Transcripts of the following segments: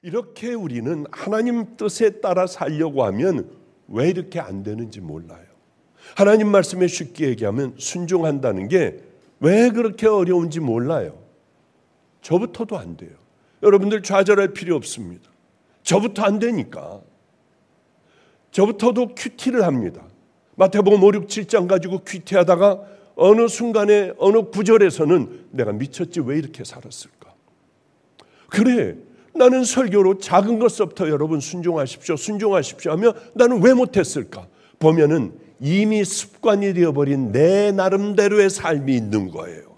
이렇게 우리는 하나님 뜻에 따라 살려고 하면 왜 이렇게 안 되는지 몰라요. 하나님 말씀에 쉽게 얘기하면 순종한다는 게 왜 그렇게 어려운지 몰라요. 저부터도 안 돼요. 여러분들 좌절할 필요 없습니다. 저부터 안 되니까. 저부터도 큐티를 합니다. 마태복음 5, 6, 7장 가지고 큐티하다가 어느 순간에 어느 구절에서는 내가 미쳤지 왜 이렇게 살았을까? 그래, 나는 설교로 작은 것부터 여러분 순종하십시오 하며 나는 왜 못했을까? 보면은 이미 습관이 되어버린 내 나름대로의 삶이 있는 거예요.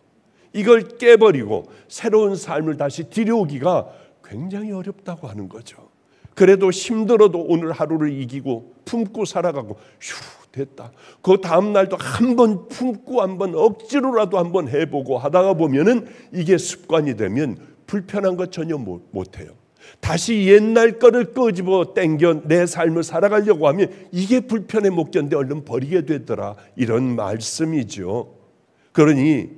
이걸 깨버리고 새로운 삶을 다시 들여오기가 굉장히 어렵다고 하는 거죠. 그래도 힘들어도 오늘 하루를 이기고 품고 살아가고 휴 됐다. 그 다음 날도 한번 품고 한번 억지로라도 한번 해보고 하다가 보면은 이게 습관이 되면 불편한 거 전혀 못해요. 다시 옛날 거를 끄집어 당겨 내 삶을 살아가려고 하면 이게 불편해 못 견뎌 얼른 버리게 되더라. 이런 말씀이죠. 그러니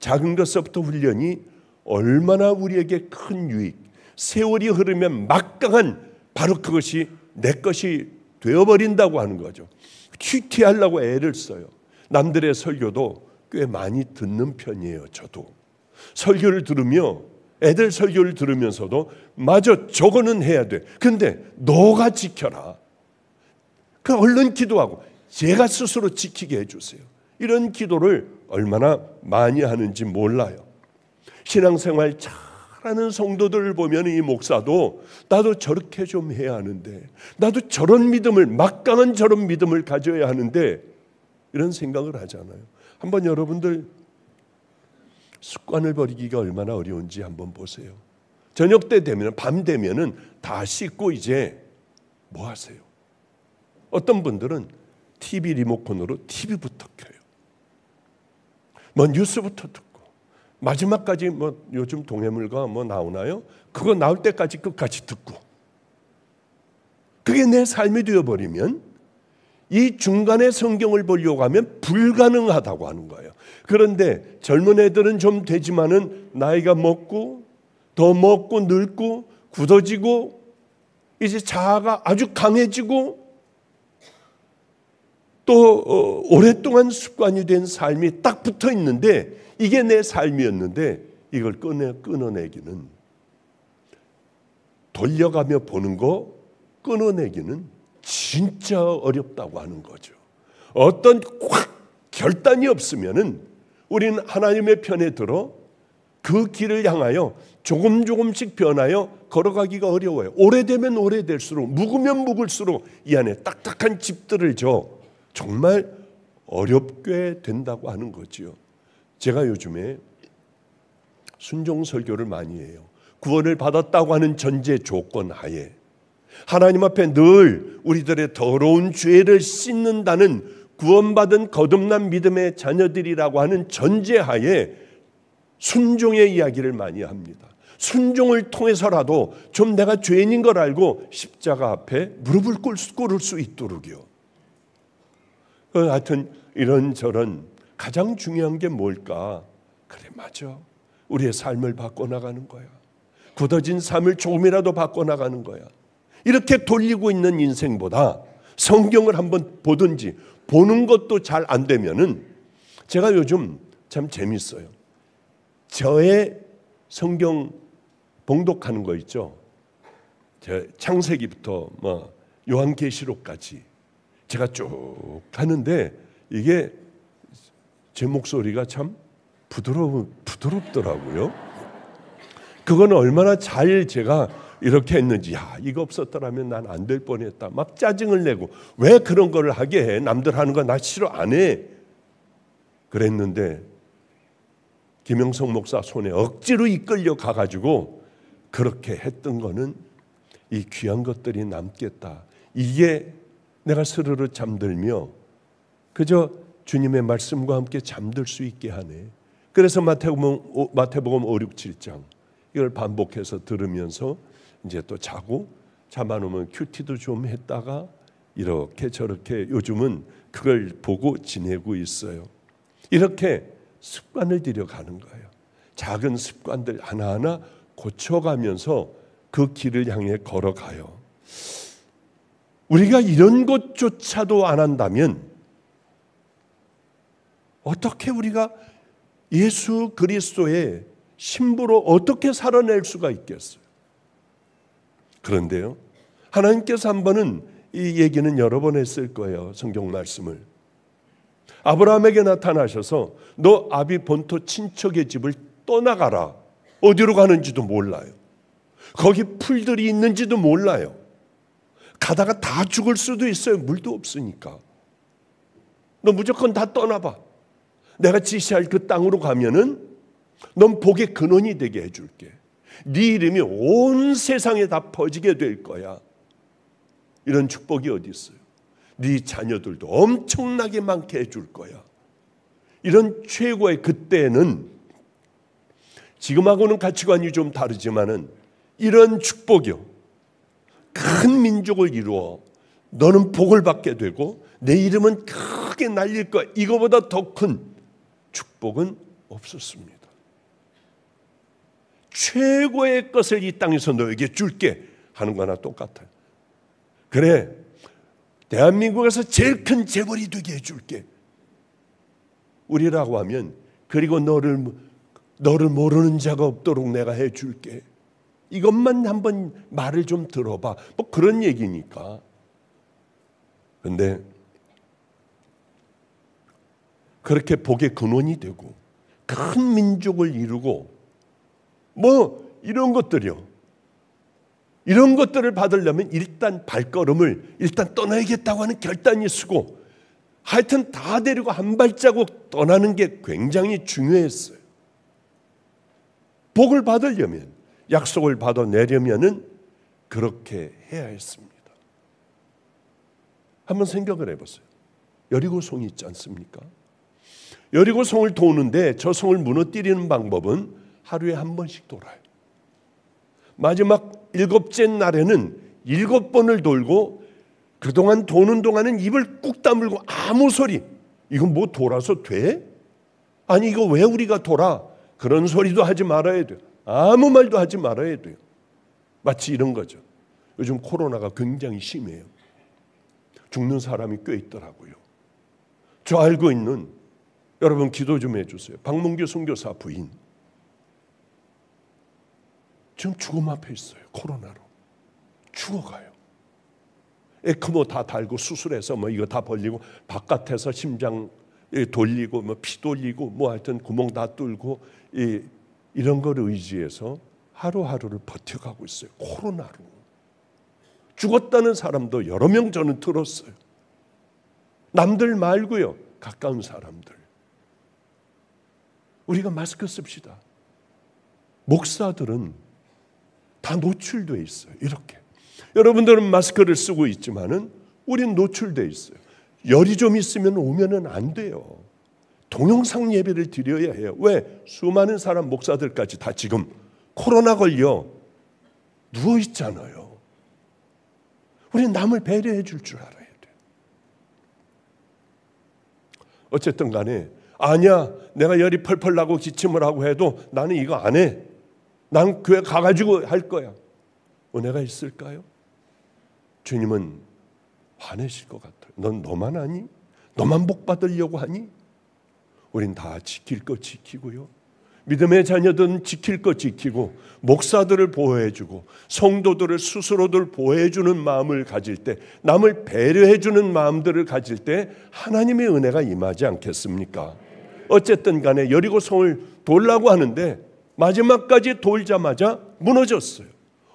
작은 것부터 훈련이 얼마나 우리에게 큰 유익, 세월이 흐르면 막강한 바로 그것이 내 것이 되어버린다고 하는 거죠. 큐티하려고 애를 써요. 남들의 설교도 꽤 많이 듣는 편이에요. 저도 설교를 들으며 애들 설교를 들으면서도 맞아 저거는 해야 돼. 근데 너가 지켜라. 그 얼른 기도하고 제가 스스로 지키게 해주세요. 이런 기도를 얼마나 많이 하는지 몰라요. 신앙생활 잘하는 성도들을 보면 이 목사도 나도 저렇게 좀 해야 하는데 나도 저런 믿음을 막강한 저런 믿음을 가져야 하는데 이런 생각을 하잖아요. 한번 여러분들 습관을 버리기가 얼마나 어려운지 한번 보세요. 저녁 때 되면 밤 되면은 다 씻고 이제 뭐 하세요? 어떤 분들은 TV 리모컨으로 TV부터 켜요. 뭐 뉴스부터 듣고 마지막까지 뭐 요즘 동해물과 뭐 나오나요? 그거 나올 때까지 끝까지 듣고 그게 내 삶이 되어버리면 이 중간에 성경을 보려고 하면 불가능하다고 하는 거예요. 그런데 젊은 애들은 좀 되지만은 나이가 먹고 더 먹고 늙고 굳어지고 이제 자아가 아주 강해지고 또 오랫동안 습관이 된 삶이 딱 붙어 있는데 이게 내 삶이었는데 이걸 끊어내기는 돌려가며 보는 거 끊어내기는 진짜 어렵다고 하는 거죠. 어떤 확 결단이 없으면은 우리는 하나님의 편에 들어 그 길을 향하여 조금씩 변하여 걸어가기가 어려워요. 오래되면 오래될수록 묵으면 묵을수록 이 안에 딱딱한 집들을 져 정말 어렵게 된다고 하는 거지요. 제가 요즘에 순종 설교를 많이 해요. 구원을 받았다고 하는 전제 조건 하에 하나님 앞에 늘 우리들의 더러운 죄를 씻는다는 구원받은 거듭난 믿음의 자녀들이라고 하는 전제하에 순종의 이야기를 많이 합니다. 순종을 통해서라도 좀 내가 죄인인 걸 알고 십자가 앞에 무릎을 꿇을 수 있도록요. 하여튼 이런저런 가장 중요한 게 뭘까? 그래 맞아. 우리의 삶을 바꿔나가는 거야. 굳어진 삶을 조금이라도 바꿔나가는 거야. 이렇게 돌리고 있는 인생보다 성경을 한번 보든지 보는 것도 잘 안 되면은 제가 요즘 참 재밌어요. 저의 성경 봉독하는 거 있죠. 창세기부터 뭐 요한계시록까지 제가 쭉 하는데 이게 제 목소리가 참 부드럽더라고요. 그거는 얼마나 잘 제가 이렇게 했는지 이거 없었더라면 난 안 될 뻔했다. 막 짜증을 내고 왜 그런 걸 하게 해? 남들 하는 거 나 싫어 안 해. 그랬는데 김영성 목사 손에 억지로 이끌려 가가지고 그렇게 했던 거는 이 귀한 것들이 남겠다. 이게 내가 스르르 잠들며 그저 주님의 말씀과 함께 잠들 수 있게 하네. 그래서 마태복음 5, 6, 7장 이걸 반복해서 들으면서 이제 또 자고 잠 안 오면 큐티도 좀 했다가 이렇게 저렇게 요즘은 그걸 보고 지내고 있어요. 이렇게 습관을 들여가는 거예요. 작은 습관들 하나하나 고쳐가면서 그 길을 향해 걸어가요. 우리가 이런 것조차도 안 한다면 어떻게 우리가 예수 그리스도의 신부로 어떻게 살아낼 수가 있겠어요? 그런데요, 하나님께서 한 번은 이 얘기는 여러 번 했을 거예요. 성경 말씀을. 아브라함에게 나타나셔서 너 아비 본토 친척의 집을 떠나가라. 어디로 가는지도 몰라요. 거기 풀들이 있는지도 몰라요. 가다가 다 죽을 수도 있어요. 물도 없으니까. 너 무조건 다 떠나봐. 내가 지시할 그 땅으로 가면은 넌 복의 근원이 되게 해줄게. 네 이름이 온 세상에 다 퍼지게 될 거야. 이런 축복이 어디 있어요? 네 자녀들도 엄청나게 많게 해줄 거야. 이런 최고의, 그때는 지금하고는 가치관이 좀 다르지만은 이런 축복이요, 큰 민족을 이루어 너는 복을 받게 되고 내 이름은 크게 날릴 거야. 이거보다 더 큰 축복은 없었습니다. 최고의 것을 이 땅에서 너에게 줄게 하는 거나 똑같아요. 그래, 대한민국에서 제일 큰 재벌이 되게 해줄게. 우리라고 하면 그리고 너를 모르는 자가 없도록 내가 해줄게. 이것만 한번 말을 좀 들어봐. 뭐 그런 얘기니까. 그런데 그렇게 복의 근원이 되고 큰 민족을 이루고 뭐 이런 것들이요. 이런 것들을 받으려면 일단 발걸음을 일단 떠나야겠다고 하는 결단이 서고 하여튼 다 데리고 한 발자국 떠나는 게 굉장히 중요했어요. 복을 받으려면, 약속을 받아내려면은 그렇게 해야 했습니다. 한번 생각을 해보세요. 여리고성이 있지 않습니까? 여리고성을 도는데 저 성을 무너뜨리는 방법은 하루에 한 번씩 돌아요. 마지막 7째 날에는 7번을 돌고 그동안 도는 동안은 입을 꾹 다물고 아무 소리, 이건 뭐 돌아서 돼? 아니 이거 왜 우리가 돌아? 그런 소리도 하지 말아야 돼요. 아무 말도 하지 말아야 돼요. 마치 이런 거죠. 요즘 코로나가 굉장히 심해요. 죽는 사람이 꽤 있더라고요. 저 알고 있는, 여러분 기도 좀 해주세요. 박문규 선교사 부인. 지금 죽음 앞에 있어요. 코로나로. 죽어가요. 에크모 다 달고 수술해서 뭐 이거 다 벌리고 바깥에서 심장 돌리고 뭐 피 돌리고 뭐 하여튼 구멍 다 뚫고 이런 걸 의지해서 하루하루를 버텨가고 있어요. 코로나로. 죽었다는 사람도 여러 명 저는 들었어요. 남들 말고요. 가까운 사람들. 우리가 마스크 씁시다. 목사들은 다 노출되어 있어요. 이렇게. 여러분들은 마스크를 쓰고 있지만은 우린 노출되어 있어요. 열이 좀 있으면 오면은 안 돼요. 동영상 예배를 드려야 해요. 왜? 수많은 사람, 목사들까지 다 지금 코로나 걸려 누워 있잖아요. 우리는 남을 배려해 줄 줄 알아야 돼요. 어쨌든 간에 아니야, 내가 열이 펄펄 나고 기침을 하고 해도 나는 이거 안 해. 난 교회 가가지고 할 거야. 은혜가 있을까요? 주님은 화내실 것 같아요. 넌 너만 하니? 너만 복 받으려고 하니? 우린 다 지킬 거 지키고요. 믿음의 자녀들은 지킬 거 지키고 목사들을 보호해주고 성도들을 스스로들 보호해주는 마음을 가질 때, 남을 배려해주는 마음들을 가질 때 하나님의 은혜가 임하지 않겠습니까? 어쨌든 간에 여리고성을 돌라고 하는데 마지막까지 돌자마자 무너졌어요.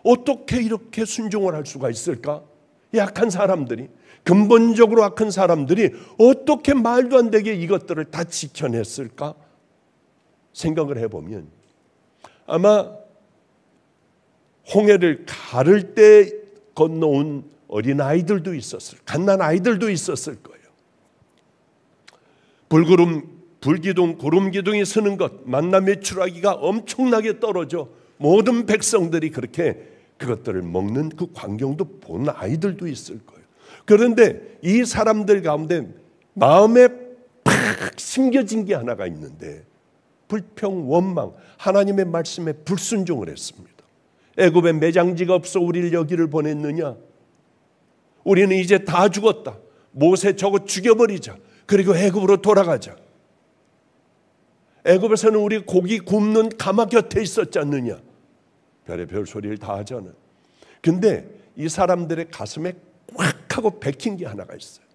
어떻게 이렇게 순종을 할 수가 있을까? 약한 사람들이, 근본적으로 악한 사람들이 어떻게 말도 안 되게 이것들을 다 지켜냈을까? 생각을 해보면 아마 홍해를 가를 때 건너온 어린아이들도 있었을, 갓난아이들도 있었을 거예요. 불기둥, 구름기둥이 서는 것, 만남의 추라기가 엄청나게 떨어져 모든 백성들이 그렇게 그것들을 먹는 그 광경도 본 아이들도 있을 거예요. 그런데 이 사람들 가운데 마음에 팍 심겨진 게 하나가 있는데 불평, 원망, 하나님의 말씀에 불순종을 했습니다. 애굽에 매장지가 없어 우리를 여기를 보냈느냐? 우리는 이제 다 죽었다. 모세 저거 죽여버리자. 그리고 애굽으로 돌아가자. 애굽에서는 우리 고기 굽는 가마 곁에 있었지 않느냐? 별의별 소리를 다 하잖아요. 근데 이 사람들의 가슴에 꽉 하고 박힌 게 하나가 있어요.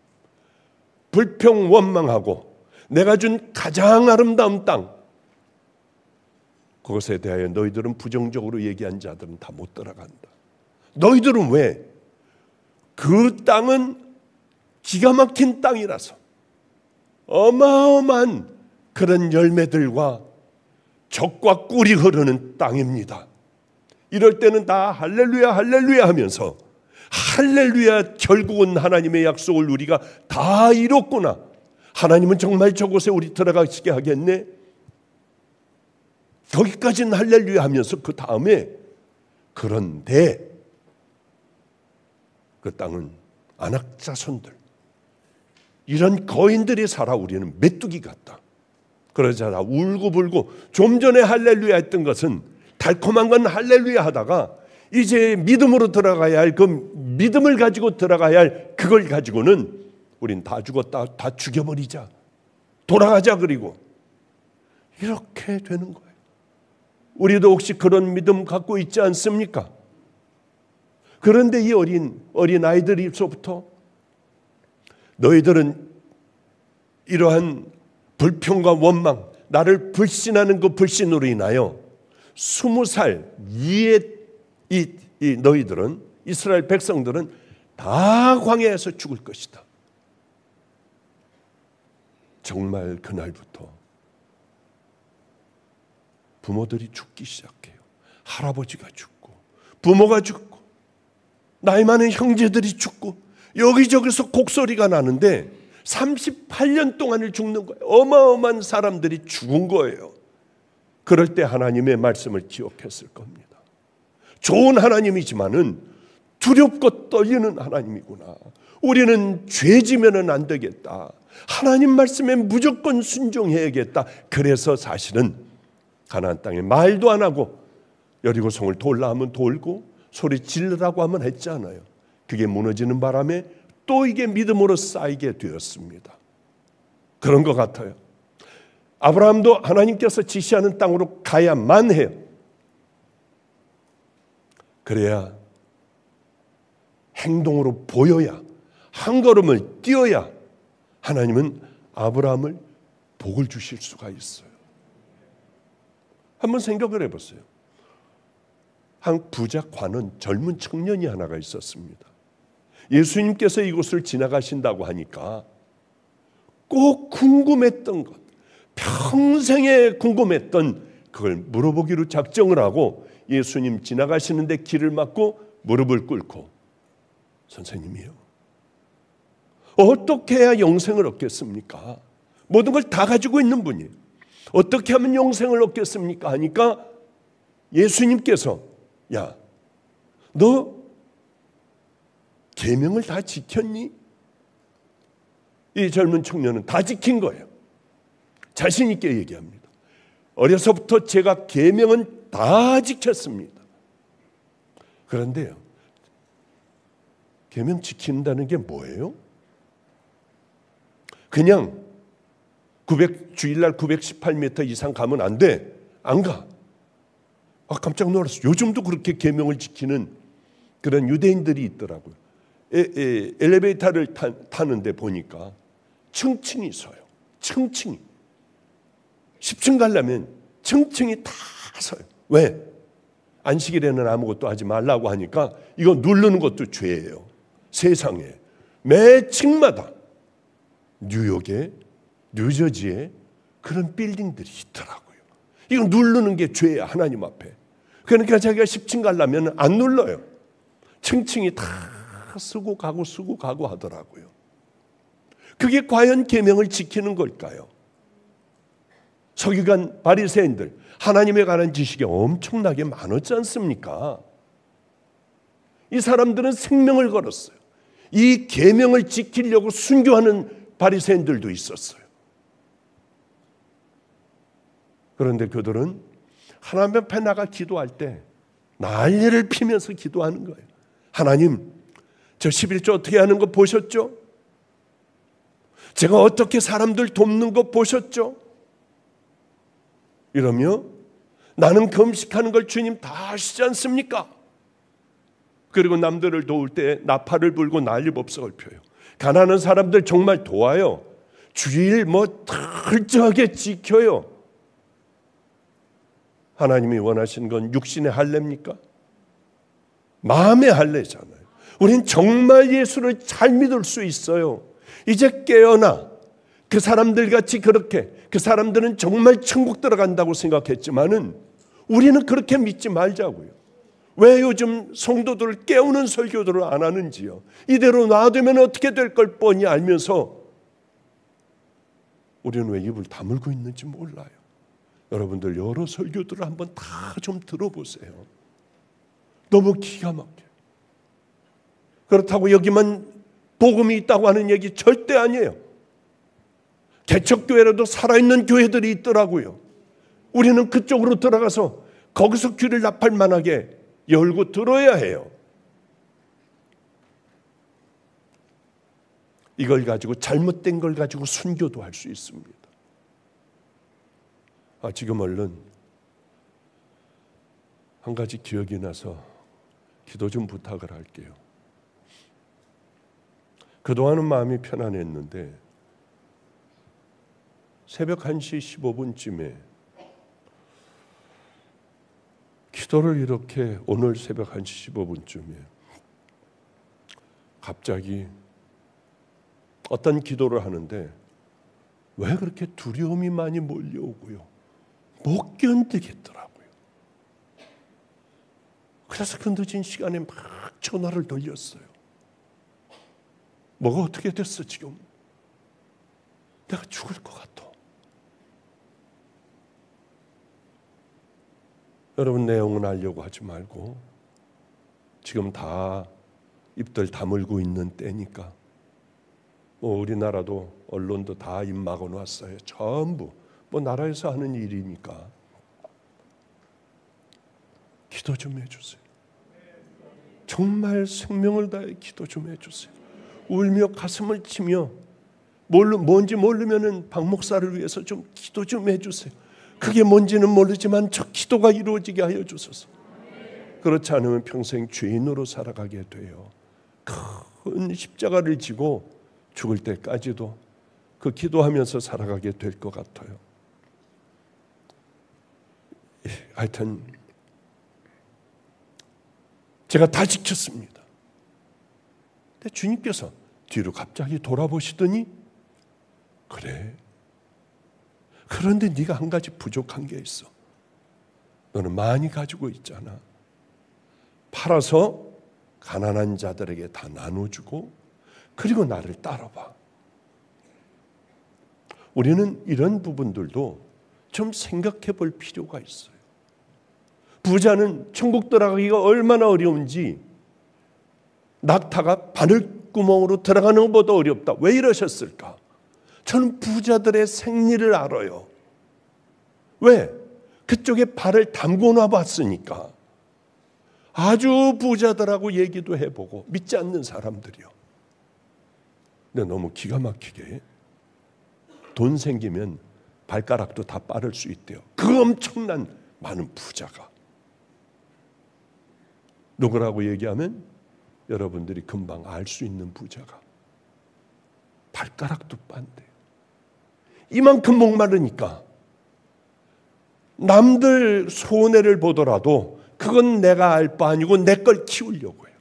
불평 원망하고 내가 준 가장 아름다운 땅, 그것에 대하여 너희들은 부정적으로 얘기한 자들은 다 못 들어간다. 너희들은 왜? 그 땅은 기가 막힌 땅이라서 어마어마한 그런 열매들과 젖과 꿀이 흐르는 땅입니다. 이럴 때는 다 할렐루야 할렐루야 하면서 할렐루야, 결국은 하나님의 약속을 우리가 다 이뤘구나. 하나님은 정말 저곳에 우리 들어가시게 하겠네. 거기까지는 할렐루야 하면서 그 다음에 그런데 그 땅은 아낙 자손들, 이런 거인들이 살아 우리는 메뚜기 같다. 그러자 다 울고불고, 좀 전에 할렐루야 했던 것은 달콤한 건 할렐루야 하다가 이제 믿음으로 들어가야 할 그 믿음을 가지고 들어가야 할 그걸 가지고는 우린 다 죽었다, 다 죽여버리자, 돌아가자, 그리고 이렇게 되는 거예요. 우리도 혹시 그런 믿음 갖고 있지 않습니까? 그런데 이 어린 아이들로부터 너희들은 이러한 불평과 원망, 나를 불신하는 그 불신으로 인하여 20살 위에 이 너희들은, 이스라엘 백성들은 다 광야에서 죽을 것이다. 정말 그날부터 부모들이 죽기 시작해요. 할아버지가 죽고, 부모가 죽고, 나이 많은 형제들이 죽고, 여기저기서 곡소리가 나는데 38년 동안을 죽는 거예요. 어마어마한 사람들이 죽은 거예요. 그럴 때 하나님의 말씀을 기억했을 겁니다. 좋은 하나님이지만은 두렵고 떨리는 하나님이구나. 우리는 죄지면은 안 되겠다. 하나님 말씀에 무조건 순종해야겠다. 그래서 사실은 가나안 땅에 말도 안 하고 여리고성을 돌라 하면 돌고 소리 지르라고 하면 했잖아요. 그게 무너지는 바람에 또 이게 믿음으로 쌓이게 되었습니다. 그런 것 같아요. 아브라함도 하나님께서 지시하는 땅으로 가야만 해요. 그래야 행동으로 보여야, 한 걸음을 뛰어야 하나님은 아브라함을 복을 주실 수가 있어요. 한번 생각을 해보세요. 한 부자 관원 젊은 청년이 하나가 있었습니다. 예수님께서 이곳을 지나가신다고 하니까 꼭 궁금했던 것, 평생에 궁금했던 그걸 물어보기로 작정을 하고 예수님 지나가시는데 길을 막고 무릎을 꿇고, 선생님이요, 어떻게 해야 영생을 얻겠습니까? 모든 걸 다 가지고 있는 분이에요. 어떻게 하면 영생을 얻겠습니까? 하니까 예수님께서, 야, 너 계명을 다 지켰니? 이 젊은 청년은 다 지킨 거예요. 자신 있게 얘기합니다. 어려서부터 제가 계명은 다 지켰습니다. 그런데요, 계명 지킨다는 게 뭐예요? 그냥 주일날 918m 이상 가면 안 돼. 안 가. 깜짝 놀랐어요. 요즘도 그렇게 계명을 지키는 그런 유대인들이 있더라고요. 엘리베이터를 타는데 보니까 층층이 서요. 층층이. 10층 가려면 층층이 다 서요. 왜? 안식일에는 아무것도 하지 말라고 하니까 이거 누르는 것도 죄예요. 세상에 매 층마다 뉴욕에, 뉴저지에 그런 빌딩들이 있더라고요. 이거 누르는 게 죄야, 하나님 앞에. 그러니까 자기가 10층 가려면 안 눌러요. 층층이 다 쓰고 가고 하더라고요. 그게 과연 계명을 지키는 걸까요? 서기관 바리새인들, 하나님에 관한 지식이 엄청나게 많았지 않습니까? 이 사람들은 생명을 걸었어요. 이 계명을 지키려고 순교하는 바리새인들도 있었어요. 그런데 그들은 하나님 앞에 나가 기도할 때 난리를 피면서 기도하는 거예요. 하나님, 저 11조 어떻게 하는 거 보셨죠? 제가 어떻게 사람들 돕는 거 보셨죠? 이러며 나는 금식하는 걸 주님 다 아시지 않습니까? 그리고 남들을 도울 때 나팔을 불고 난리법석을 펴요. 가난한 사람들 정말 도와요. 주일 철저하게 지켜요. 하나님이 원하시는 건 육신의 할례입니까? 마음의 할례잖아요. 우린 정말 예수를 잘 믿을 수 있어요. 이제 깨어나 그 사람들 같이 그렇게 그 사람들은 정말 천국 들어간다고 생각했지만은 우리는 그렇게 믿지 말자고요. 왜 요즘 성도들을 깨우는 설교들을 안 하는지요. 이대로 놔두면 어떻게 될 걸 뻔히 알면서 우리는 왜 입을 다물고 있는지 몰라요. 여러분들 여러 설교들을 한번 다 좀 들어보세요. 너무 기가 막혀요. 그렇다고 여기만 복음이 있다고 하는 얘기 절대 아니에요. 개척교회라도 살아있는 교회들이 있더라고요. 우리는 그쪽으로 들어가서 거기서 귀를 나팔 만하게 열고 들어야 해요. 이걸 가지고 잘못된 걸 가지고 순교도 할 수 있습니다. 지금 얼른 한 가지 기억이 나서 기도 좀 부탁을 할게요. 그동안은 마음이 편안했는데 새벽 1시 15분쯤에 기도를 이렇게 오늘 새벽 1시 15분쯤에 갑자기 어떤 기도를 하는데 왜 그렇게 두려움이 많이 몰려오고요. 못 견디겠더라고요. 그래서 그 늦은 시간에 막 전화를 돌렸어요. 뭐가 어떻게 됐어 지금? 내가 죽을 것 같아. 여러분 내용은 알려고 하지 말고 지금 다 입들 다물고 있는 때니까 우리나라도 언론도 다 입 막아놨어요. 전부 나라에서 하는 일이니까 기도 좀 해주세요. 정말 생명을 다해 기도 좀 해주세요. 울며 가슴을 치며 뭔지 모르면은 박 목사를 위해서 좀 기도 좀 해주세요. 그게 뭔지는 모르지만 저 기도가 이루어지게 하여 주소서. 그렇지 않으면 평생 죄인으로 살아가게 돼요. 큰 십자가를 지고 죽을 때까지도 그 기도하면서 살아가게 될 것 같아요. 하여튼 제가 다 지켰습니다. 근데 주님께서 뒤로 갑자기 돌아보시더니 그래. 그런데 네가 한 가지 부족한 게 있어. 너는 많이 가지고 있잖아. 팔아서 가난한 자들에게 다 나눠주고 그리고 나를 따라봐. 우리는 이런 부분들도 좀 생각해 볼 필요가 있어요. 부자는 천국 들어가기가 얼마나 어려운지 낙타가 바늘구멍으로 들어가는 것보다 어렵다. 왜 이러셨을까? 저는 부자들의 생리를 알아요. 왜? 그쪽에 발을 담궈 놔봤으니까. 아주 부자들하고 얘기도 해보고 믿지 않는 사람들이요. 근데 너무 기가 막히게 돈 생기면 발가락도 다 빠를 수 있대요. 그 엄청난 많은 부자가. 누구라고 얘기하면 여러분들이 금방 알 수 있는 부자가. 발가락도 빤대요. 이만큼 목마르니까 남들 손해를 보더라도 그건 내가 알 바 아니고 내 걸 키우려고 해요.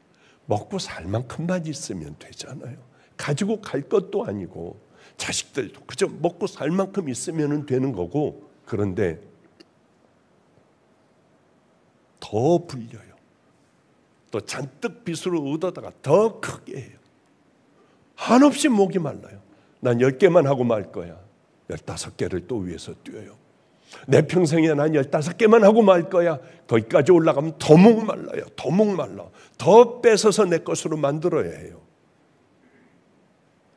먹고 살 만큼만 있으면 되잖아요. 가지고 갈 것도 아니고 자식들도 그저 먹고 살 만큼 있으면 되는 거고. 그런데 더 불려요. 또 잔뜩 빚으로 얻어다가 더 크게 해요. 한없이 목이 말라요. 난 10개만 하고 말 거야. 15개를 또 위에서 뛰어요. 내 평생에 난 15개만 하고 말 거야. 거기까지 올라가면 더 목말라요. 더 목말라. 더 뺏어서 내 것으로 만들어야 해요.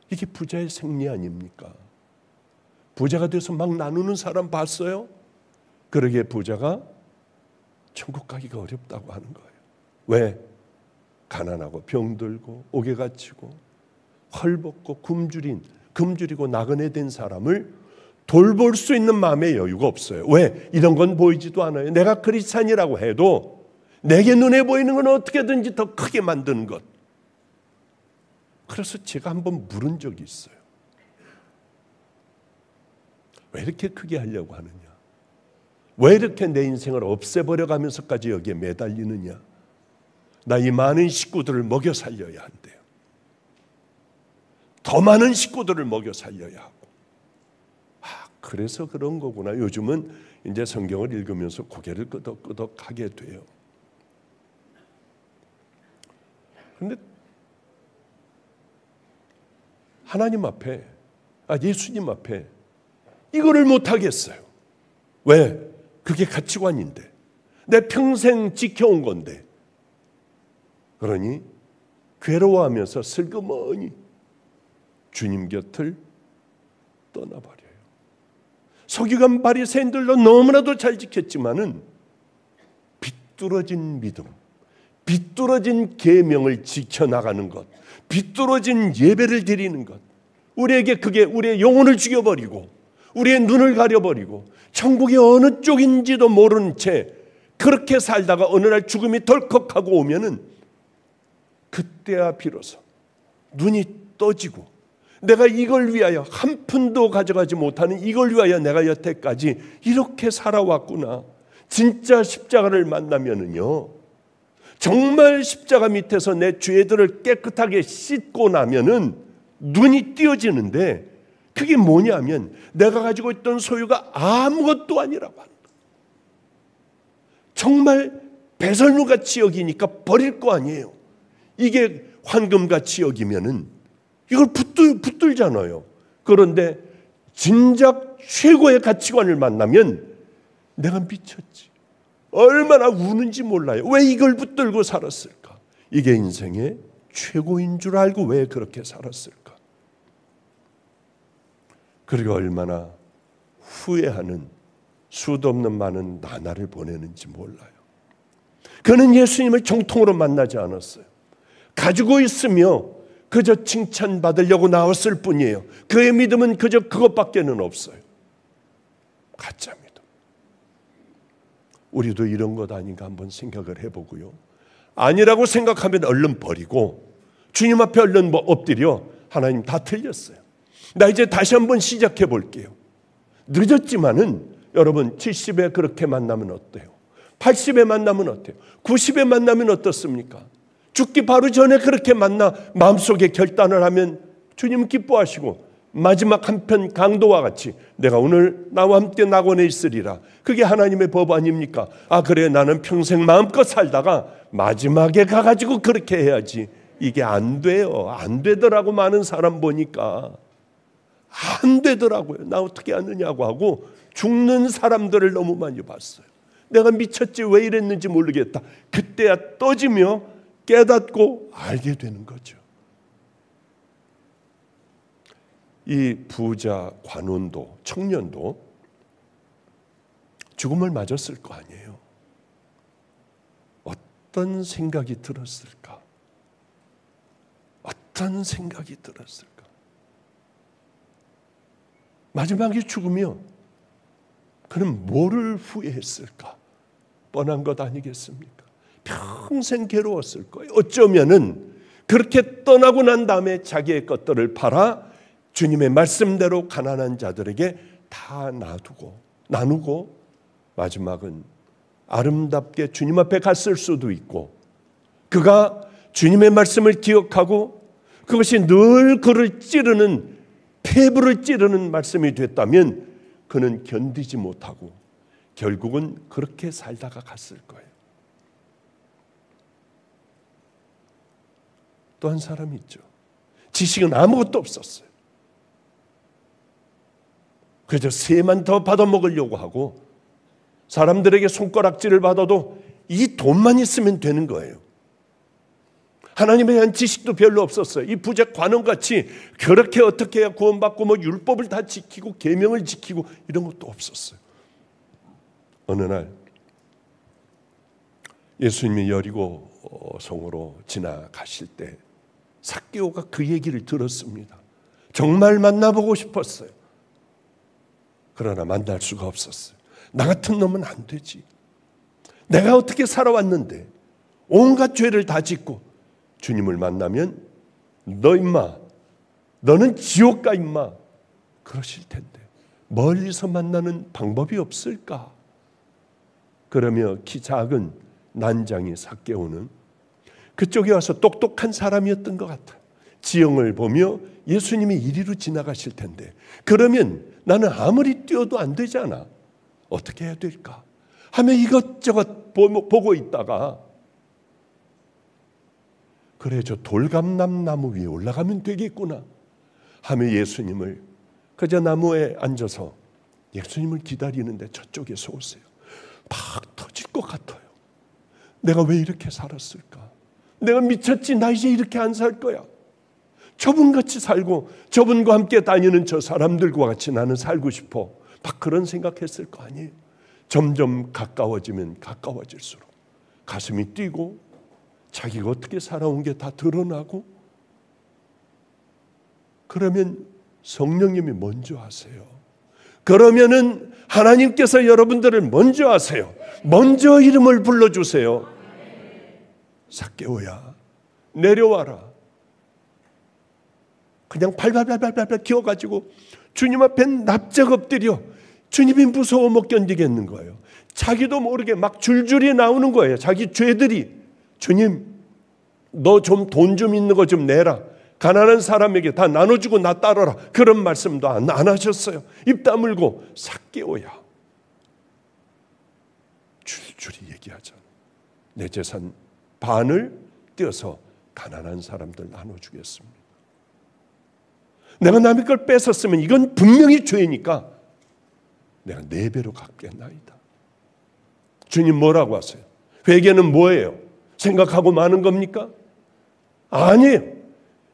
이게 부자의 생리 아닙니까? 부자가 돼서 막 나누는 사람 봤어요? 그러게 부자가 천국 가기가 어렵다고 하는 거예요. 왜? 가난하고 병들고 옥에 갇히고 헐벗고 굶주리고 나그네 된 사람을 돌볼 수 있는 마음의 여유가 없어요. 왜? 이런 건 보이지도 않아요. 내가 크리스찬이라고 해도 내게 눈에 보이는 건 어떻게든지 더 크게 만드는 것. 그래서 제가 한번 물은 적이 있어요. 왜 이렇게 크게 하려고 하느냐? 왜 이렇게 내 인생을 없애버려 가면서까지 여기에 매달리느냐? 나 이 많은 식구들을 먹여 살려야 한대요. 더 많은 식구들을 먹여 살려야 하고. 그래서 그런 거구나. 요즘은 이제 성경을 읽으면서 고개를 끄덕끄덕 하게 돼요. 그런데 하나님 앞에, 예수님 앞에 이거를 못하겠어요. 왜? 그게 가치관인데. 내 평생 지켜온 건데. 그러니 괴로워하면서 슬그머니 주님 곁을 떠나버려요. 서기관 바리새인들도 너무나도 잘 지켰지만은 비뚤어진 믿음, 비뚤어진 계명을 지켜나가는 것, 비뚤어진 예배를 드리는 것, 우리에게 그게 우리의 영혼을 죽여버리고 우리의 눈을 가려버리고 천국이 어느 쪽인지도 모르는 채 그렇게 살다가 어느 날 죽음이 덜컥하고 오면은 그때야 비로소 눈이 떠지고 내가 이걸 위하여 한 푼도 가져가지 못하는 이걸 위하여 내가 여태까지 이렇게 살아왔구나. 진짜 십자가를 만나면은요, 정말 십자가 밑에서 내 죄들을 깨끗하게 씻고 나면은 눈이 띄어지는데 그게 뭐냐면 내가 가지고 있던 소유가 아무것도 아니라고 한다. 정말 배설물같이 여기니까 버릴 거 아니에요. 이게 황금같이 여기면은 이걸 붙들잖아요. 그런데 진작 최고의 가치관을 만나면 내가 미쳤지. 얼마나 우는지 몰라요. 왜 이걸 붙들고 살았을까? 이게 인생의 최고인 줄 알고 왜 그렇게 살았을까? 그리고 얼마나 후회하는 수도 없는 많은 나날을 보내는지 몰라요. 그는 예수님을 정통으로 만나지 않았어요. 가지고 있으며 그저 칭찬받으려고 나왔을 뿐이에요. 그의 믿음은 그저 그것밖에는 없어요. 가짜 믿음. 우리도 이런 것 아닌가 한번 생각을 해보고요. 아니라고 생각하면 얼른 버리고 주님 앞에 얼른 엎드려 하나님 다 틀렸어요. 나 이제 다시 한번 시작해 볼게요. 늦었지만은 여러분 70에 그렇게 만나면 어때요? 80에 만나면 어때요? 90에 만나면 어떻습니까? 죽기 바로 전에 그렇게 만나 마음속에 결단을 하면 주님은 기뻐하시고 마지막 한편 강도와 같이 내가 오늘 나와 함께 낙원에 있으리라. 그게 하나님의 법 아닙니까? 그래 나는 평생 마음껏 살다가 마지막에 가가지고 그렇게 해야지. 이게 안 돼요. 안 되더라고. 많은 사람 보니까 안 되더라고요. 나 어떻게 하느냐고 하고 죽는 사람들을 너무 많이 봤어요. 내가 미쳤지 왜 이랬는지 모르겠다. 그때야 떠지며 깨닫고 알게 되는 거죠. 이 부자 관원도 청년도 죽음을 맞았을 거 아니에요. 어떤 생각이 들었을까? 어떤 생각이 들었을까? 마지막에 죽으며 그는 뭐를 후회했을까? 뻔한 것 아니겠습니까? 평생 괴로웠을 거예요. 어쩌면은 그렇게 떠나고 난 다음에 자기의 것들을 팔아 주님의 말씀대로 가난한 자들에게 다 나누고 마지막은 아름답게 주님 앞에 갔을 수도 있고 그가 주님의 말씀을 기억하고 그것이 늘 그를 찌르는 폐부를 찌르는 말씀이 됐다면 그는 견디지 못하고 결국은 그렇게 살다가 갔을 거예요. 또 한 사람이 있죠. 지식은 아무것도 없었어요. 그저 세만 더 받아먹으려고 하고 사람들에게 손가락질을 받아도 이 돈만 있으면 되는 거예요. 하나님에 대한 지식도 별로 없었어요. 이 부자 관원같이 그렇게 어떻게 해야 구원받고 뭐 율법을 다 지키고 계명을 지키고 이런 것도 없었어요. 어느 날 예수님이 여리고 성으로 지나가실 때 삭개오가 그 얘기를 들었습니다. 정말 만나보고 싶었어요. 그러나 만날 수가 없었어요. 나 같은 놈은 안 되지. 내가 어떻게 살아왔는데 온갖 죄를 다 짓고 주님을 만나면 너 임마, 너는 지옥 가 임마, 그러실 텐데 멀리서 만나는 방법이 없을까? 그러며 키 작은 난장이 삭개오는 그쪽에 와서 똑똑한 사람이었던 것 같아요. 지형을 보며 예수님이 이리로 지나가실 텐데 그러면 나는 아무리 뛰어도 안 되잖아. 어떻게 해야 될까? 하며 이것저것 보고 있다가 그래 저 돌감람 나무 위에 올라가면 되겠구나 하며 예수님을 그저 나무에 앉아서 예수님을 기다리는데 저쪽에서 오세요. 막 터질 것 같아요. 내가 왜 이렇게 살았을까? 내가 미쳤지. 나 이제 이렇게 안 살 거야. 저분같이 살고 저분과 함께 다니는 저 사람들과 같이 나는 살고 싶어. 막 그런 생각했을 거 아니에요. 점점 가까워지면 가까워질수록 가슴이 뛰고 자기가 어떻게 살아온 게 다 드러나고 그러면 성령님이 먼저 하세요. 그러면은 하나님께서 여러분들을 먼저 하세요. 먼저 이름을 불러주세요. 삭개오야 내려와라. 그냥 발발발발발 기어가지고 주님 앞에 납작 엎드려 주님이 무서워 못 견디겠는 거예요. 자기도 모르게 막 줄줄이 나오는 거예요. 자기 죄들이. 주님 너 좀 돈 좀 있는 거 좀 내라. 가난한 사람에게 다 나눠주고 나 따라라. 그런 말씀도 안 하셨어요. 입 다물고 삭개오야 줄줄이 얘기하잖아. 내 재산 반을 떼어서 가난한 사람들 나눠주겠습니다. 내가 남의 걸 뺏었으면 이건 분명히 죄니까 내가 4배로 갚겠나이다. 주님 뭐라고 하세요? 회개는 뭐예요? 생각하고 마는 겁니까? 아니에요.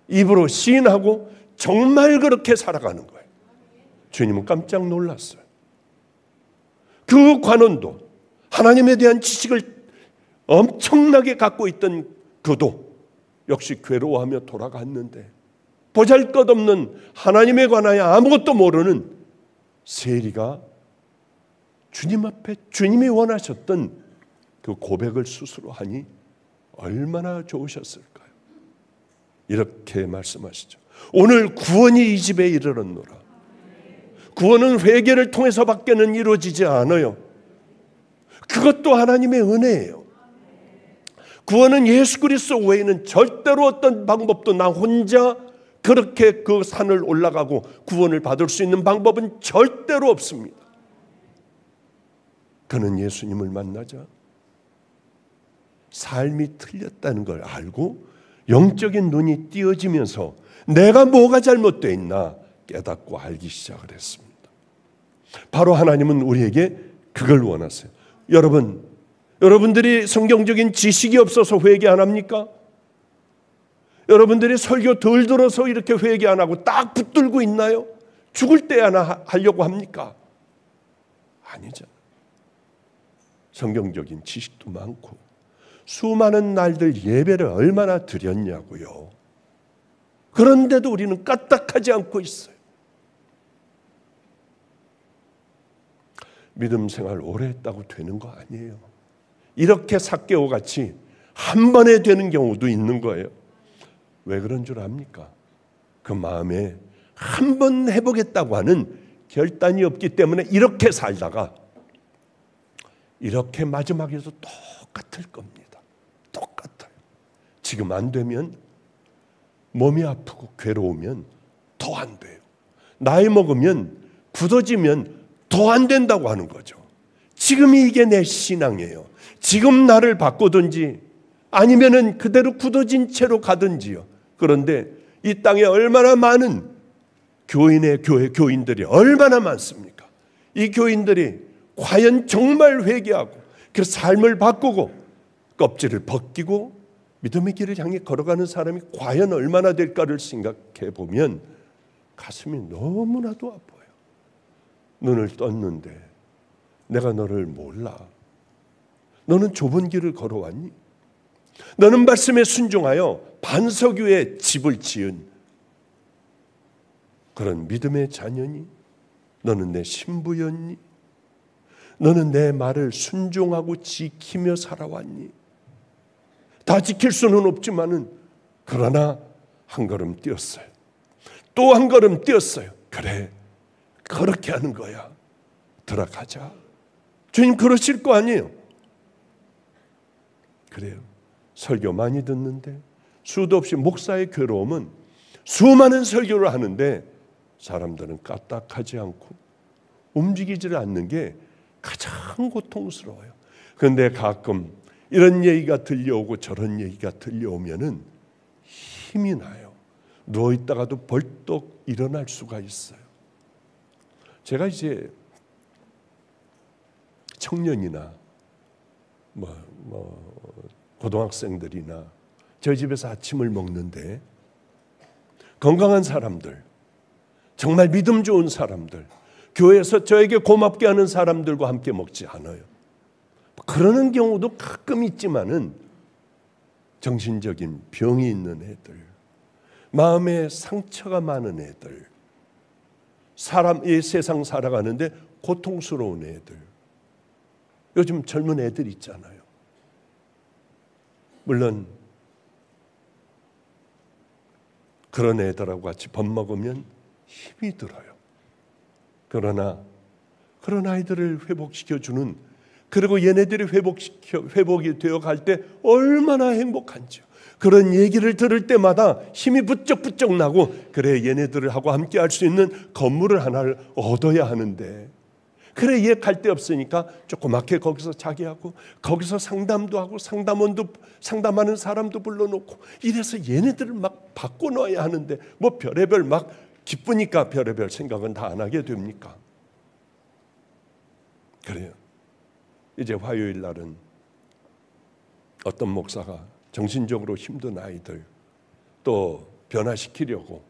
입으로 시인하고 정말 그렇게 살아가는 거예요. 주님은 깜짝 놀랐어요. 그 관원도 하나님에 대한 지식을 엄청나게 갖고 있던 그도 역시 괴로워하며 돌아갔는데 보잘것없는 하나님에 관하여 아무것도 모르는 세리가 주님 앞에 주님이 원하셨던 그 고백을 스스로 하니 얼마나 좋으셨을까요? 이렇게 말씀하시죠. 오늘 구원이 이 집에 이르렀노라. 구원은 회개를 통해서 밖에는 이루어지지 않아요. 그것도 하나님의 은혜예요. 구원은 예수 그리스도 외에는 절대로 어떤 방법도 나 혼자 그렇게 그 산을 올라가고 구원을 받을 수 있는 방법은 절대로 없습니다. 그는 예수님을 만나자 삶이 틀렸다는 걸 알고 영적인 눈이 띄어지면서 내가 뭐가 잘못되어 있나 깨닫고 알기 시작을 했습니다. 바로 하나님은 우리에게 그걸 원하세요. 여러분들이 성경적인 지식이 없어서 회개 안 합니까? 여러분들이 설교 덜 들어서 이렇게 회개 안 하고 딱 붙들고 있나요? 죽을 때 하나 하려고 합니까? 아니잖아요. 성경적인 지식도 많고 수많은 날들 예배를 얼마나 드렸냐고요. 그런데도 우리는 까딱하지 않고 있어요. 믿음 생활 오래 했다고 되는 거 아니에요. 이렇게 삭개오 같이 한 번에 되는 경우도 있는 거예요. 왜 그런 줄 압니까? 그 마음에 한 번 해보겠다고 하는 결단이 없기 때문에 이렇게 살다가 이렇게 마지막에도 똑같을 겁니다. 똑같아요. 지금 안 되면 몸이 아프고 괴로우면 더 안 돼요. 나이 먹으면 굳어지면 더 안 된다고 하는 거죠. 지금이 이게 내 신앙이에요. 지금 나를 바꾸든지 아니면은 그대로 굳어진 채로 가든지요. 그런데 이 땅에 얼마나 많은 교인들이 얼마나 많습니까? 이 교인들이 과연 정말 회개하고 그 삶을 바꾸고 껍질을 벗기고 믿음의 길을 향해 걸어가는 사람이 과연 얼마나 될까를 생각해 보면 가슴이 너무나도 아파요. 눈을 떴는데 내가 너를 몰라. 너는 좁은 길을 걸어왔니? 너는 말씀에 순종하여 반석 위에 집을 지은 그런 믿음의 자녀니? 너는 내 신부였니? 너는 내 말을 순종하고 지키며 살아왔니? 다 지킬 수는 없지만은 그러나 한 걸음 뛰었어요. 또 한 걸음 뛰었어요. 그래, 그렇게 하는 거야. 들어가자. 주님 그러실 거 아니에요. 그래요. 설교 많이 듣는데 수도 없이 목사의 괴로움은 수많은 설교를 하는데 사람들은 까딱하지 않고 움직이지를 않는 게 가장 고통스러워요. 그런데 가끔 이런 얘기가 들려오고 저런 얘기가 들려오면은 힘이 나요. 누워있다가도 벌떡 일어날 수가 있어요. 제가 이제 청년이나 고등학생들이나 저희 집에서 아침을 먹는데 건강한 사람들, 정말 믿음 좋은 사람들, 교회에서 저에게 고맙게 하는 사람들과 함께 먹지 않아요. 그러는 경우도 가끔 있지만은 정신적인 병이 있는 애들, 마음에 상처가 많은 애들, 이 세상 살아가는데 고통스러운 애들, 요즘 젊은 애들 있잖아요. 물론 그런 애들하고 같이 밥 먹으면 힘이 들어요. 그러나 그런 아이들을 회복시켜주는, 그리고 얘네들이 회복이 되어 갈 때 얼마나 행복한지요. 그런 얘기를 들을 때마다 힘이 부쩍부쩍 나고, 그래 얘네들을 하고 함께 할 수 있는 건물을 하나를 얻어야 하는데, 그래 얘 갈 데 없으니까 조그맣게 거기서 자기하고 거기서 상담도 하고 상담하는 사람도 불러놓고 이래서 얘네들을 막 바꿔놓아야 하는데 뭐 별의별 막 기쁘니까 별의별 생각은 다 안 하게 됩니까? 그래요. 이제 화요일 날은 어떤 목사가 정신적으로 힘든 아이들 또 변화시키려고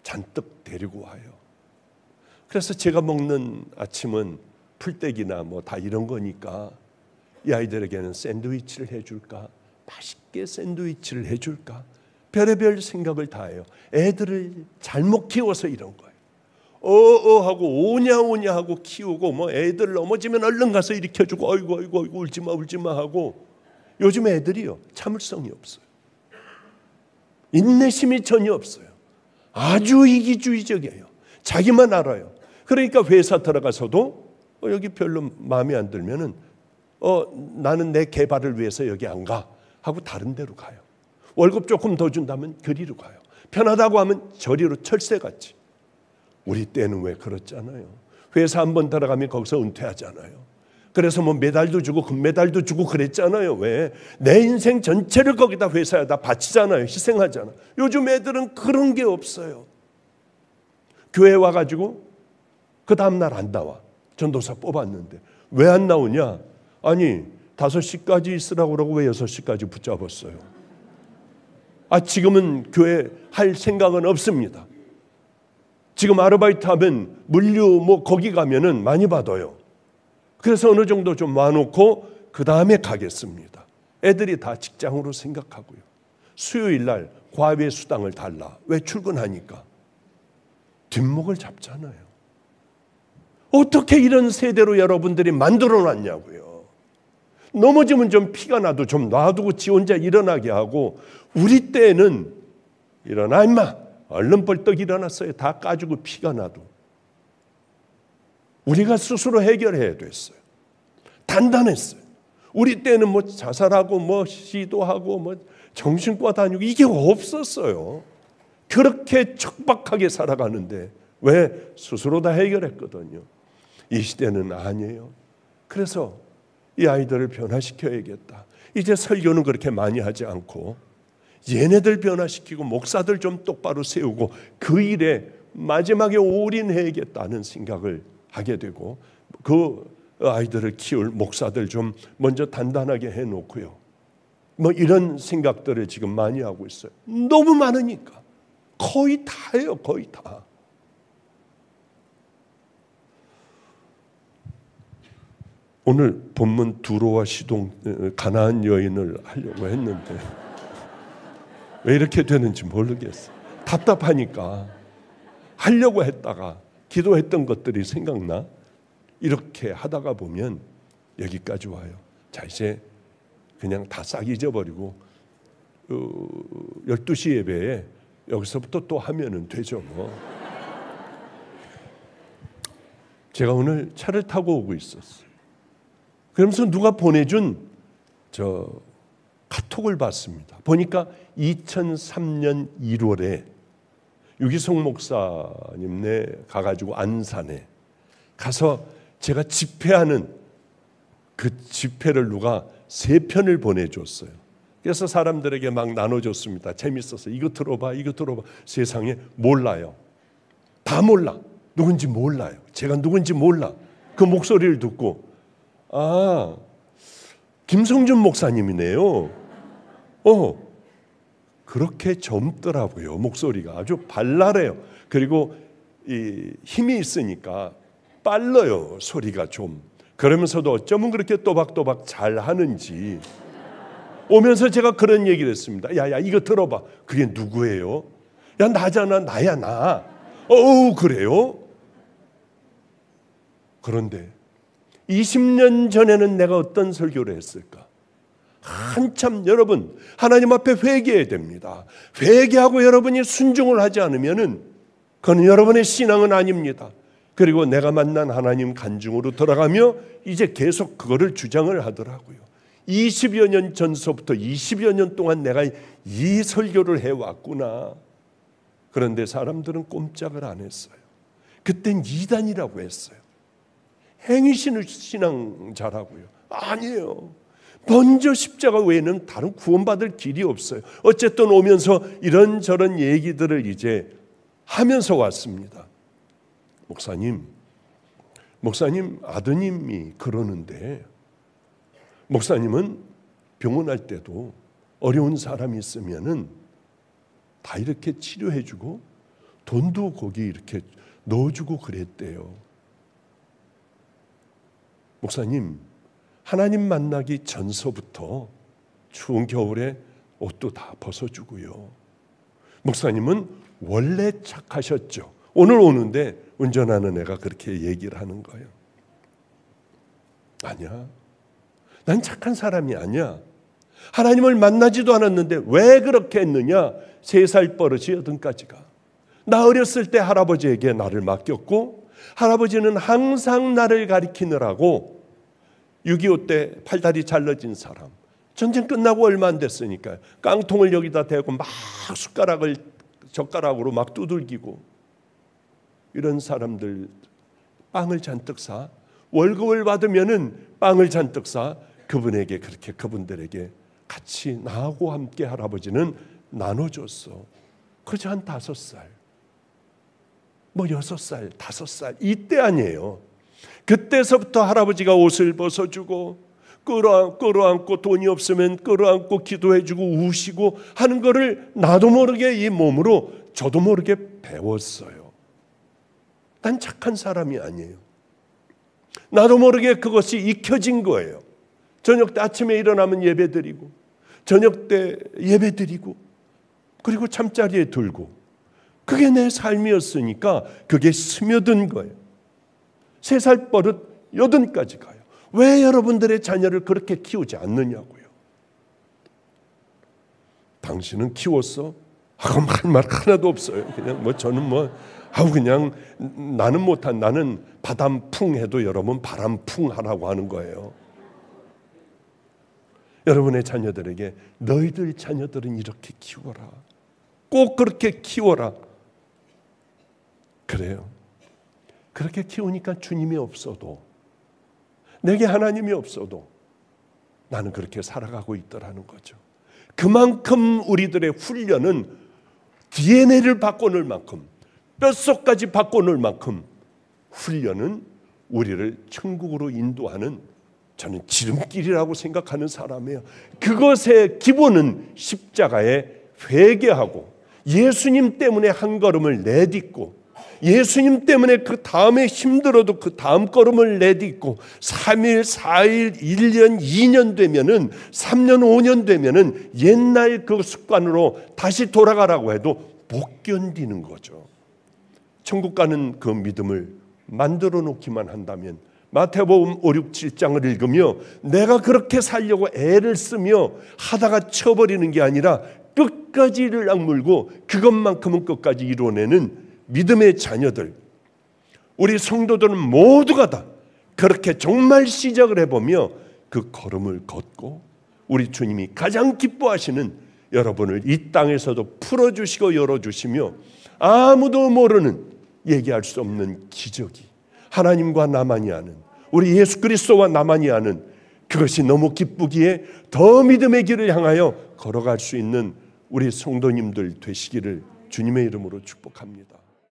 잔뜩 데리고 와요. 그래서 제가 먹는 아침은 풀떼기나 뭐 다 이런 거니까 이 아이들에게는 샌드위치를 해줄까? 맛있게 샌드위치를 해줄까? 별의별 생각을 다 해요. 애들을 잘못 키워서 이런 거예요. 하고 오냐 하고 키우고, 뭐 애들 넘어지면 얼른 가서 일으켜주고, 어이구 울지마 하고. 요즘 애들이요 참을성이 없어요. 인내심이 전혀 없어요. 아주 이기주의적이에요. 자기만 알아요. 그러니까 회사 들어가서도 여기 별로 마음에 안 들면은 나는 내 개발을 위해서 여기 안 가 하고 다른 데로 가요. 월급 조금 더 준다면 그리로 가요. 편하다고 하면 저리로 철새같이. 우리 때는 왜 그렇잖아요. 회사 한번 들어가면 거기서 은퇴하잖아요. 그래서 뭐 메달도 주고 금메달도 주고 그랬잖아요. 왜? 내 인생 전체를 거기다 회사에다 바치잖아요. 희생하잖아요. 요즘 애들은 그런 게 없어요. 교회 와가지고 그 다음날 안 나와. 전도사 뽑았는데 왜 안 나오냐? 아니 5시까지 있으라고 그러고 왜 6시까지 붙잡았어요? 지금은 교회 할 생각은 없습니다. 지금 아르바이트 하면 물류 뭐 거기 가면은 많이 받아요. 그래서 어느 정도 좀 와놓고 그 다음에 가겠습니다. 애들이 다 직장으로 생각하고요. 수요일 날 과외 수당을 달라. 왜? 출근하니까. 뒷목을 잡잖아요. 어떻게 이런 세대로 여러분들이 만들어 놨냐고요. 넘어지면 좀 피가 나도 좀 놔두고 지 혼자 일어나게 하고, 우리 때는 일어나 임마 얼른 벌떡 일어났어요. 다 까지고 피가 나도. 우리가 스스로 해결해야 됐어요. 단단했어요. 우리 때는 뭐 자살하고 뭐 시도하고 뭐 정신과 다니고 이게 없었어요. 그렇게 척박하게 살아가는데 왜? 스스로 다 해결했거든요. 이 시대는 아니에요. 그래서 이 아이들을 변화시켜야겠다. 이제 설교는 그렇게 많이 하지 않고 얘네들 변화시키고 목사들 좀 똑바로 세우고 그 일에 마지막에 올인해야겠다는 생각을 하게 되고, 그 아이들을 키울 목사들 좀 먼저 단단하게 해놓고요. 뭐 이런 생각들을 지금 많이 하고 있어요. 너무 많으니까. 거의 다예요. 거의 다. 오늘 본문 두로와 시동 가나안 여인을 하려고 했는데 왜 이렇게 되는지 모르겠어요. 답답하니까 하려고 했다가 기도했던 것들이 생각나. 이렇게 하다가 보면 여기까지 와요. 자, 이제 그냥 다 싹 잊어버리고 12시 예배에 여기서부터 또 하면은 되죠 뭐. 제가 오늘 차를 타고 오고 있었어요. 그러면서 누가 보내준 카톡을 봤습니다. 보니까 2003년 1월에 유기성 목사님네 가가지고 안산에 가서 제가 집회하는 그 집회를 누가 3편을 보내줬어요. 그래서 사람들에게 막 나눠줬습니다. 재밌어서 이거 들어봐, 이거 들어봐. 세상에 몰라요. 다 몰라. 누군지 몰라요. 제가 누군지 몰라. 그 목소리를 듣고 아, 김성준 목사님이네요. 그렇게 젊더라고요. 목소리가 아주 발랄해요. 그리고 이 힘이 있으니까 빨라요. 소리가 좀. 그러면서도 어쩌면 그렇게 또박또박 잘 하는지. 오면서 제가 그런 얘기를 했습니다. 야, 이거 들어봐. 그게 누구예요? 야, 나잖아. 나야, 나. 그래요? 그런데 20년 전에는 내가 어떤 설교를 했을까? 한참 여러분 하나님 앞에 회개해야 됩니다. 회개하고 여러분이 순종을 하지 않으면은 그건 여러분의 신앙은 아닙니다. 그리고 내가 만난 하나님 간증으로 돌아가며 이제 계속 그거를 주장을 하더라고요. 20여 년 전서부터 20여 년 동안 내가 이 설교를 해왔구나. 그런데 사람들은 꼼짝을 안 했어요. 그땐 이단이라고 했어요. 행위신을 신앙자라고요. 아니에요. 먼저 십자가 외에는 다른 구원받을 길이 없어요. 어쨌든 오면서 이런저런 얘기들을 이제 하면서 왔습니다. 목사님 아드님이 그러는데 목사님은 병원할 때도 어려운 사람이 있으면은 다 이렇게 치료해주고 돈도 거기 이렇게 넣어주고 그랬대요. 목사님, 하나님 만나기 전서부터 추운 겨울에 옷도 다 벗어주고요. 목사님은 원래 착하셨죠. 오늘 오는데 운전하는 애가 그렇게 얘기를 하는 거예요. 아니야. 난 착한 사람이 아니야. 하나님을 만나지도 않았는데 왜 그렇게 했느냐? 3살 버릇이 80까지가. 나 어렸을 때 할아버지에게 나를 맡겼고 할아버지는 항상 나를 가리키느라고 6.25 때 팔다리 잘라진 사람, 전쟁 끝나고 얼마 안 됐으니까 깡통을 여기다 대고 막 젓가락으로 막 두들기고 이런 사람들 빵을 잔뜩 사, 월급을 받으면은 빵을 잔뜩 사, 그분들에게 같이 나하고 함께 할아버지는 나눠줬어. 그저 한 5살, 6살, 5살 이때 아니에요. 그때서부터 할아버지가 옷을 벗어주고 끌어안고 돈이 없으면 끌어안고 기도해주고 우시고 하는 거를 나도 모르게 이 몸으로 저도 모르게 배웠어요. 난 착한 사람이 아니에요. 나도 모르게 그것이 익혀진 거예요. 저녁 때 아침에 일어나면 예배드리고 저녁 때 예배드리고 그리고 잠자리에 들고 그게 내 삶이었으니까 그게 스며든 거예요. 3살 버릇 80까지 가요. 왜 여러분들의 자녀를 그렇게 키우지 않느냐고요. 당신은 키웠어? 그럼 할 말 하나도 없어요. 그냥 저는 그냥 나는 못한, 나는 바람풍 해도 여러분 바람풍 하라고 하는 거예요. 여러분의 자녀들에게 너희들 자녀들은 이렇게 키워라. 꼭 그렇게 키워라. 그래요. 그렇게 키우니까 주님이 없어도 내게 하나님이 없어도 나는 그렇게 살아가고 있더라는 거죠. 그만큼 우리들의 훈련은 DNA를 바꿔놓을 만큼 뼛속까지 바꿔놓을 만큼 훈련은 우리를 천국으로 인도하는 저는 지름길이라고 생각하는 사람이에요. 그것의 기본은 십자가에 회개하고 예수님 때문에 한 걸음을 내딛고 예수님 때문에 그 다음에 힘들어도 그 다음 걸음을 내딛고 3일, 4일, 1년, 2년 되면은 3년, 5년 되면은 옛날 그 습관으로 다시 돌아가라고 해도 못 견디는 거죠. 천국 가는 그 믿음을 만들어 놓기만 한다면 마태복음 5, 6, 7장을 읽으며 내가 그렇게 살려고 애를 쓰며 하다가 쳐버리는 게 아니라 끝까지 이를 악물고 그것만큼은 끝까지 이뤄내는 믿음의 자녀들, 우리 성도들은 모두가 다 그렇게 정말 시작을 해보며 그 걸음을 걷고 우리 주님이 가장 기뻐하시는 여러분을 이 땅에서도 풀어주시고 열어주시며 아무도 모르는 얘기할 수 없는 기적이 하나님과 나만이 아는, 우리 예수 그리스도와 나만이 아는, 그것이 너무 기쁘기에 더 믿음의 길을 향하여 걸어갈 수 있는 우리 성도님들 되시기를 주님의 이름으로 축복합니다.